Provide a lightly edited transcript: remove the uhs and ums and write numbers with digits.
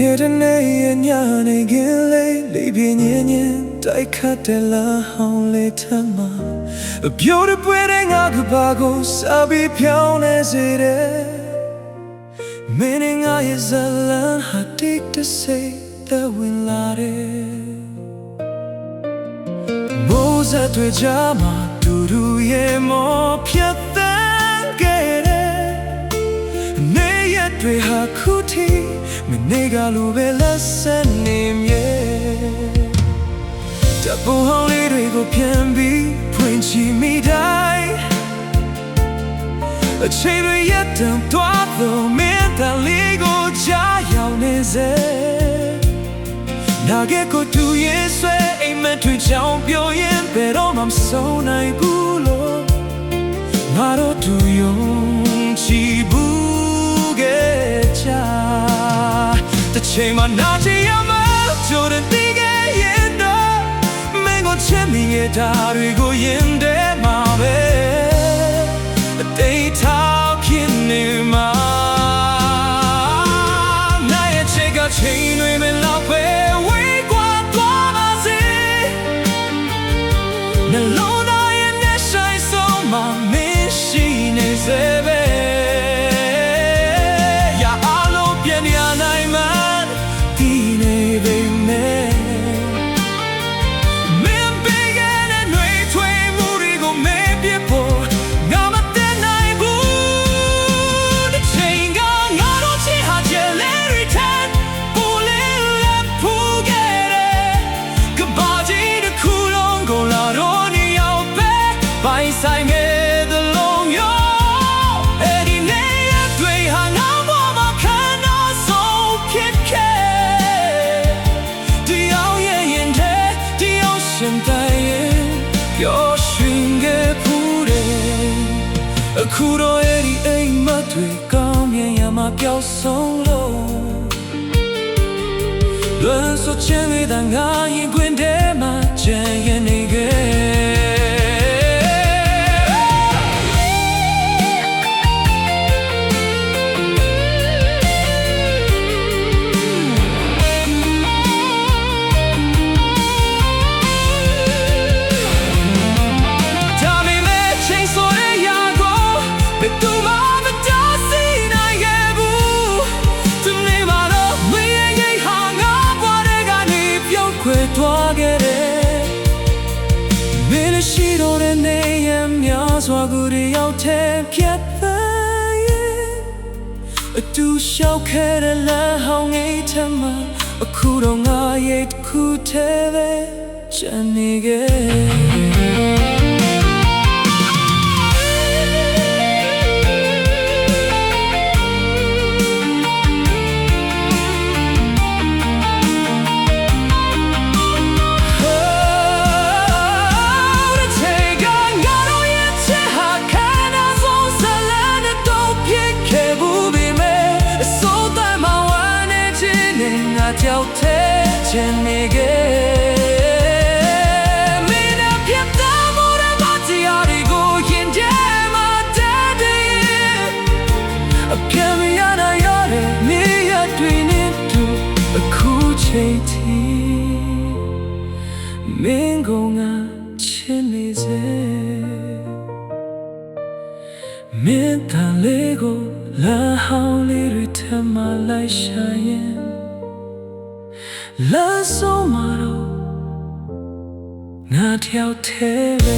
နေတဲ့နေ့ရညနေခင်းလေးပြင်းညင်ညင်တိုက်ခတ်တဲ့လမ်းဟောင်းလေးထမ်းမှာပြိုတဲ့ပွဲတဲ့ငါကဘာကိုစားပြီးပြောင်းနေစေတယ်မင်းနဲ့ငါရဲ့ဇလံဟာတိတ်တဆိတ်တဲ့ဝင်လာတယ်မိုးစက်တွေကြားမှာတူတူရဲ့မောဖြတ်သန်းခဲ့တယ်နေရတွေဟာခုထိမနေကလိုပဲလက်ဆက်နေမြဲတပူဟောင်းလေးတွေကိုပြန်ပြီးဖွင့်ချမိတိုင်းအချိန်တွေရတံသွားတော့မင်းတန်လေးကိုကြားရောက်နေစေနာခဲ့ကိုတူရဲ့ဆွဲအိမ်မက်တွေကြောင်ပြောရင်ဘယ်တော့မှမဆုံးနိုင်ဘူးလို့ငါတို့တူယုံကြည်ဘူးခဲ့ချာတစ်ချိန်မှနာချင်ရမှာကြိုတဲ့တီးခဲ့ရင်တော့မင်းကိုချစ်မိရဲ့ဓာတ်တွေကိုရင်ထဲမှာပဲအတိတ်ထောက်ဖြစ်နေမှာနာရဲ့ချစ်ကချိန်တွေမလောက်ပဲဝေးကွာသွားပါစေနှလုံးသားရဲ့မျက်ဆိုင်ဆုံးမှာမင်းရှိနေစေပဲဆိုင်မဲ့သလုံးရောအဲ့ဒီနေရတွေဟာငါဘဝမှာခဏဆုံးဖြစ်ခဲ့တရားရဲ့ရင်ထဲတရားရှင်တိုင်းရဲ့ပျော်ရွှင်ခဲ့ဖူးတယ်အခုတော့အဲ့ဒီအိမ်မက်တွေကောင်းမြင်ရမှာပျောက်ဆုံးလို့လွန်ဆိုချင်တဲ့ငါရင်ခွင်ထဲမှာကြံရနေခဲ့သွားခဲ့တယ်မင်းရှိတော့တဲ့နေရများစွာကိုရောက်တဲ့ဖြတ်သန်းရဲ့အတူရှောက်ခဲ့တဲ့လမ်းဟောင်းငယ်ထမှာအခုတော့ငါရဲ့တစ်ခုတည်းပဲကျန်နေခဲ့ကြောက်တဲ့ချင်နေခဲ့မင်းနဲ့ပြတ်သားမှုတွေမတရားတွေကိုရင်ထဲမှာတည်တယ်အပြည့်မရနိုင်ရတဲ့နေရတွေနဲ့တူအခုချိန်ထိမင်းကငါချင်နေစေမင်းတန်လေးကိုလာဟောင်းလေးတွေထမလိုက်ရှာရင်လမ်းဆုံးမှာတော့ငါတယောက်တည်းပဲ